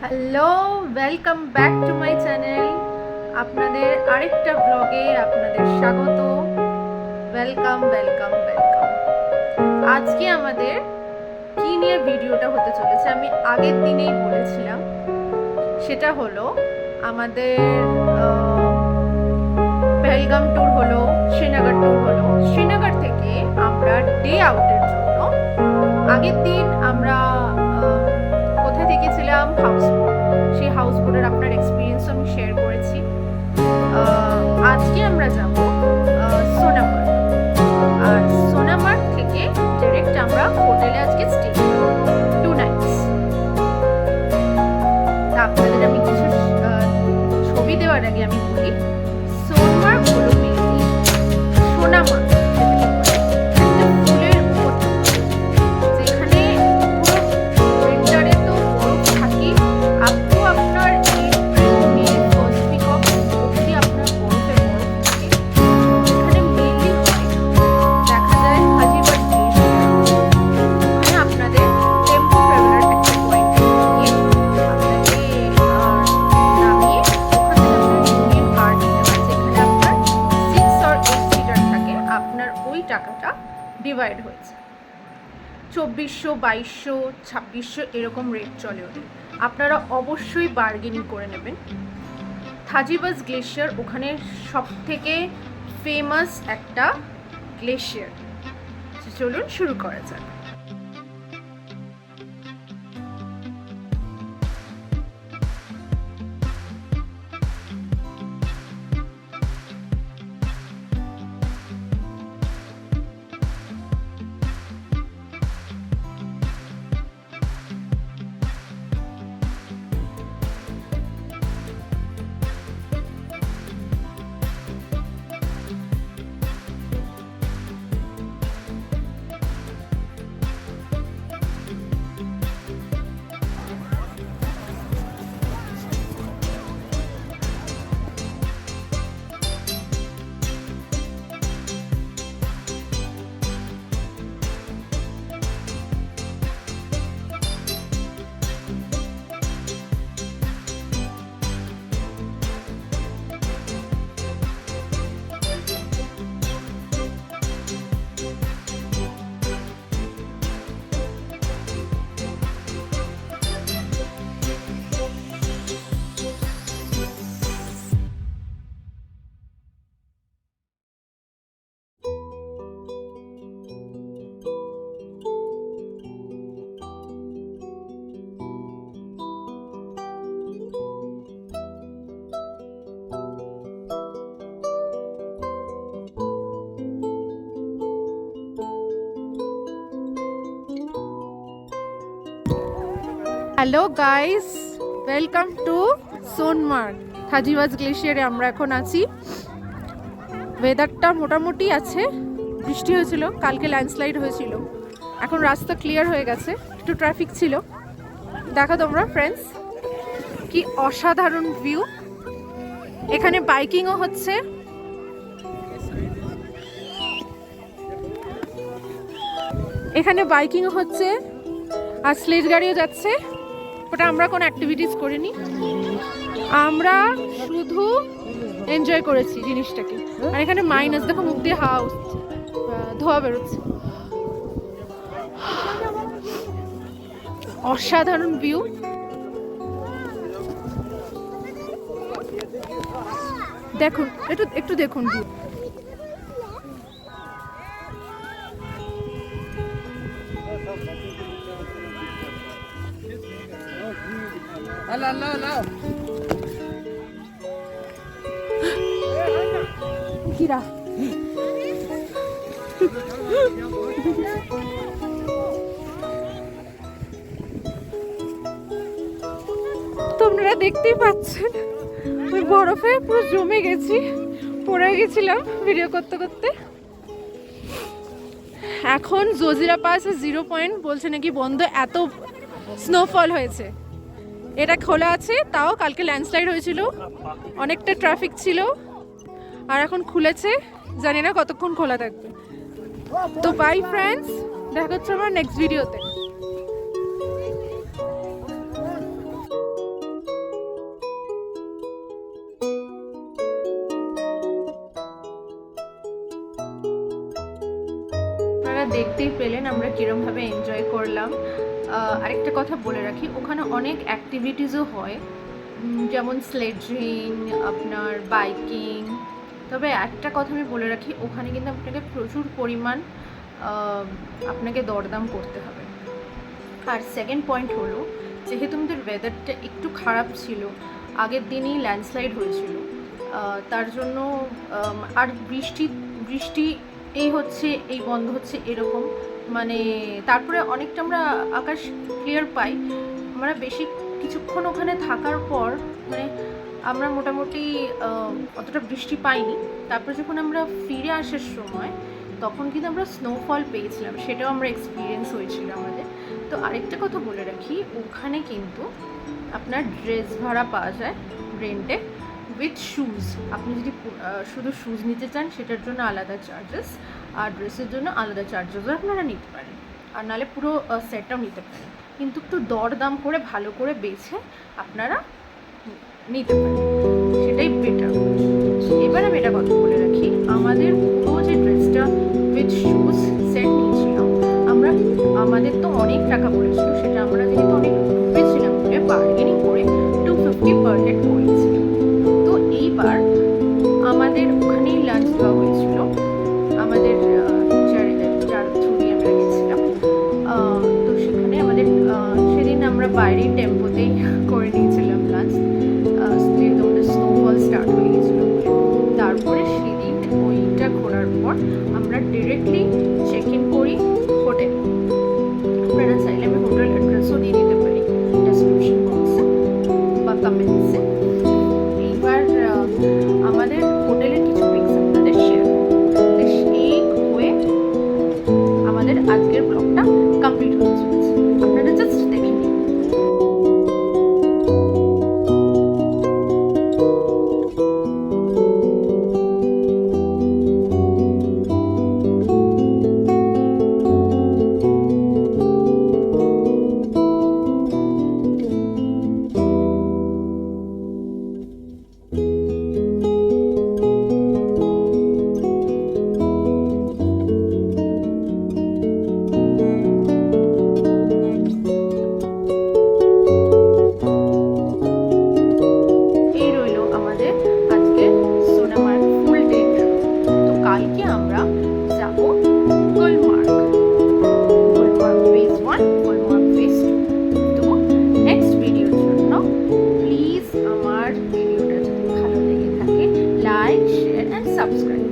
Hello, welcome back to my channel. আপনাদের আরেকটা ব্লগে আপনাদের স্বাগত। Welcome welcome welcome. আজকে আমাদের কি নিয়ে ভিডিওটা হতে চলেছে আমি আগের দিনেই বলেছিলাম। সেটা হলো আমাদের পেহেলগাম ট্যুর হলো, শ্রীনগর ট্যুর হলো। শ্রীনগর থেকে আমরা ডে আউটের জন্য আগের দিন আমরা কোথায় থেকেছিলাম, হাউসবোট। সেই হাউসবোটের আপনার এক্সপিরিয়েন্স আমি শেয়ার করেছি। আজকে আমরা যাব সোনামার্গ, আর সোনামার্গ থেকে ডাইরেক্ট আমরা হোটেলে আজকে স্টে 2 নাইটস। আপনাদের আমি কিছু ছবি দেওয়ার আগে আমি বলি, সোনমার্গ হলো মেনলি সোনামার্গ ডিভাইড হয়েছে। 2400, 2200, 2600 এরকম রেট চলে ওদের। আপনারা অবশ্যই বার্গেনিং করে নেবেন। থাজিবাস গ্লেশিয়ার ওখানে সব থেকে ফেমাস একটা গ্লেশিয়ার। চলুন শুরু করা যাক। Hello guys, welcome to Sonmarg. Thajiwas গ্লেশিয়ারে আমরা এখন আছি। ওয়েদারটা মোটামুটি আছে, বৃষ্টি হয়েছিল, কালকে ল্যান্ডস্লাইড হয়েছিল। এখন রাস্তা ক্লিয়ার হয়ে গেছে, একটু ট্রাফিক ছিল। দেখো তোমরা ফ্রেন্ডস, কি অসাধারণ ভিউ। এখানে বাইকিংও হচ্ছে। এখানে বাইকিংও হচ্ছে আর স্লেজ গাড়িও যাচ্ছে। ওটা আমরা কোনো অ্যাক্টিভিটিস করিনি, আমরা শুধু এনজয় করেছি জিনিসটাকে। আর এখানে মাইনাস দেখো, মুখ দিয়ে হাউস ধোয়া বেরোচ্ছে। অসাধারণ ভিউ। দেখুন, একটু দেখুন ভিউ। কিরা তোমরা দেখতেই পাচ্ছেন, ওই বরফে পুরো জমে গেছি, পড়ে গেছিলাম ভিডিও করতে করতে। এখন জজিরা পাস 0 পয়েন্ট বলছে নাকি বন্ধ, এত স্নোফল হয়েছে। এটা খোলা আছে, তাও কালকে ল্যান্ডস্লাইড হয়েছিল, অনেকটা ট্রাফিক ছিল। আর এখন খুলেছে, জানি না কতক্ষণ খোলা থাকবে। তো বাই ফ্রেন্ডস, দেখা হচ্ছে আমার নেক্সট ভিডিওতে। আপনারা দেখতেই পেলেন আমরা কীরমভাবে এনজয় করলাম। আরেকটা কথা বলে রাখি, ওখানে অনেক অ্যাক্টিভিটিসও হয়, যেমন স্লেজিং, আপনার বাইকিং। তবে একটা কথা আমি বলে রাখি, ওখানে কিন্তু আপনাকে প্রচুর পরিমাণ আপনাকে দরদাম করতে হবে। আর সেকেন্ড পয়েন্ট হলো, যেহেতু আমাদের ওয়েদারটা একটু খারাপ ছিল, আগের দিনই ল্যান্ডস্লাইড হয়েছিল, তার জন্য আর বৃষ্টি এই হচ্ছে এই বন্ধ হচ্ছে এরকম, মানে তারপরে অনেকটা আমরা আকাশ ক্লিয়ার পাই। আমরা বেশি কিছুক্ষণ ওখানে থাকার পর মানে আমরা মোটামুটি অতটা বৃষ্টি পাইনি। তারপরে যখন আমরা ফিরে আসার সময় তখন কিন্তু আমরা স্নোফল পেয়েছিলাম, সেটাও আমরা এক্সপিরিয়েন্স হয়েছিল আমাদের। তো আরেকটা কথা বলে রাখি, ওখানে কিন্তু আপনার ড্রেস ভাড়া পাওয়া যায় রেন্টে উইথ শুজ। আপনি যদি শুধু শুজ নিতে চান সেটার জন্য আলাদা চার্জেস, আর ড্রেসের জন্য আলাদা চার্জেসও আপনারা নিতে পারেন, আর নাহলে পুরো সেটটাও নিতে পারেন। কিন্তু একটু দরদাম করে ভালো করে বেছে আপনারা নিতে পারেন, সেটাই বেটার। এবার আমি এটা কথা বলে রাখি, আমাদের পুরো যে ড্রেসটা উইথ শুজ সেট নিয়েছিলাম আমরা, আমাদের তো অনেক টাকা পড়েছিল, সেটা আমরা যেহেতু অনেক গ্রুপে ছিলাম বার্গেনিং করে 250 পার হেড করেছিলাম। তো এইবার আমাদের ওখানেই লাঞ্চ দেওয়া হয়েছিল, আমাদের যার থ্রু দিয়ে আমরা গেছিলাম। তো সেখানে আমাদের সেদিন আমরা বাইরে টেম্পোতেই করে নিয়েছিলাম লাঞ্চ, যেহেতু আমাদের স্নোফল স্টার্ট হয়ে গেছিলো। তারপরে সেদিন ওইটা ঘোরার পর আমরা ডিরেক্টলি চেক ইন করি হোটেল। আপনারা চাইলে আমি হোটেল অ্যাড্রেসও দিয়ে দিতে পারি ডেসক্রিপশন বক্সে বা কমেন্টসে। এইবার আমাদের হোটেলের কিছু পিকস আপনাদের শেয়ার করবো। এই হয়ে আমাদের আজকের ব্লগটা কমপ্লিট হয়ে চলেছে, আপনারা জাস্ট দেখে নিন। কালকে আমরা যাব গুলমার্গ, ফেজ 1, গুলমার্গ ফেজ 2। তো নেক্সট ভিডিওর জন্য প্লিজ আমার ভিডিওটা যদি ভালো লেগে থাকে লাইক, শেয়ার অ্যান্ড সাবস্ক্রাইব।